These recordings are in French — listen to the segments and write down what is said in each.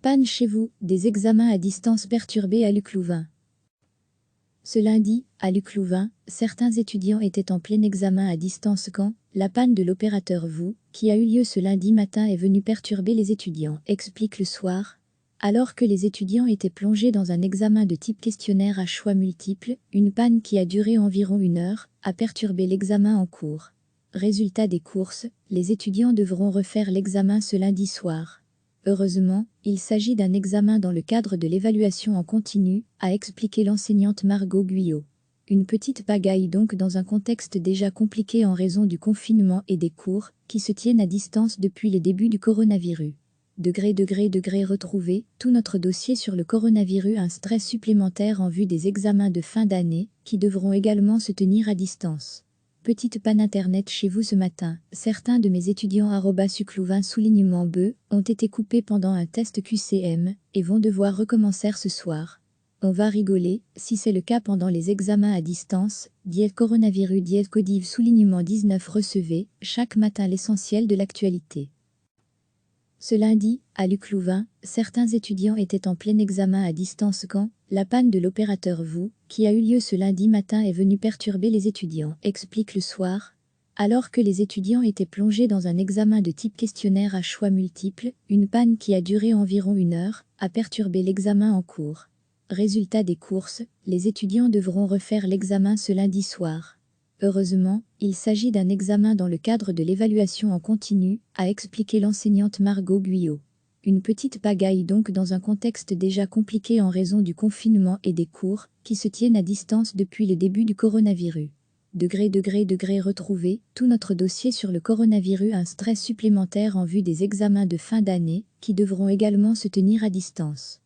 Panne chez vous, des examens à distance perturbés à Luc Louvain. Ce lundi, à Luc Louvain, certains étudiants étaient en plein examen à distance quand la panne de l'opérateur VOO, qui a eu lieu ce lundi matin, est venue perturber les étudiants, explique Le Soir. Alors que les étudiants étaient plongés dans un examen de type questionnaire à choix multiples, une panne qui a duré environ 1 heure a perturbé l'examen en cours. Résultat des courses, les étudiants devront refaire l'examen ce lundi soir. Heureusement, il s'agit d'un examen dans le cadre de l'évaluation en continu, a expliqué l'enseignante Margot Guyot. Une petite pagaille donc dans un contexte déjà compliqué en raison du confinement et des cours, qui se tiennent à distance depuis le début du coronavirus. Degré retrouvé, tout notre dossier sur le coronavirus, un stress supplémentaire en vue des examens de fin d'année, qui devront également se tenir à distance. Petite panne internet chez vous ce matin. Certains de mes étudiants @suclouvain _be ont été coupés pendant un test QCM et vont devoir recommencer ce soir. On va rigoler, si c'est le cas pendant les examens à distance, coronavirus codiv _19 recevez chaque matin l'essentiel de l'actualité. Ce lundi, à Luc Louvain, certains étudiants étaient en plein examen à distance quand la panne de l'opérateur VOO, qui a eu lieu ce lundi matin, est venue perturber les étudiants, explique Le Soir. Alors que les étudiants étaient plongés dans un examen de type questionnaire à choix multiples, une panne qui a duré environ 1 heure a perturbé l'examen en cours. Résultat des courses, les étudiants devront refaire l'examen ce lundi soir. Heureusement, il s'agit d'un examen dans le cadre de l'évaluation en continu, a expliqué l'enseignante Margot Guyot. Une petite pagaille donc dans un contexte déjà compliqué en raison du confinement et des cours, qui se tiennent à distance depuis le début du coronavirus. Degré retrouvé, tout notre dossier sur le coronavirus, un stress supplémentaire en vue des examens de fin d'année, qui devront également se tenir à distance.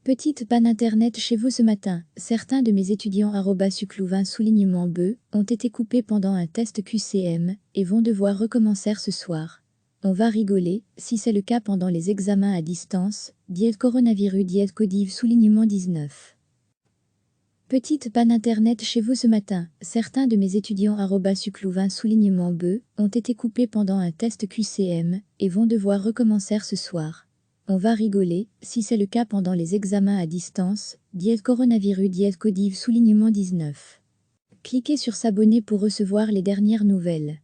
Petite panne internet chez vous ce matin. Certains de mes étudiants @suclouvain _be ont été coupés pendant un test QCM et vont devoir recommencer ce soir. On va rigoler, si c'est le cas pendant les examens à distance, coronavirus codiv _19. Petite panne internet chez vous ce matin. Certains de mes étudiants @suclouvain _be ont été coupés pendant un test QCM et vont devoir recommencer ce soir. On va rigoler, si c'est le cas pendant les examens à distance, coronavirus codiv _19. Cliquez sur s'abonner pour recevoir les dernières nouvelles.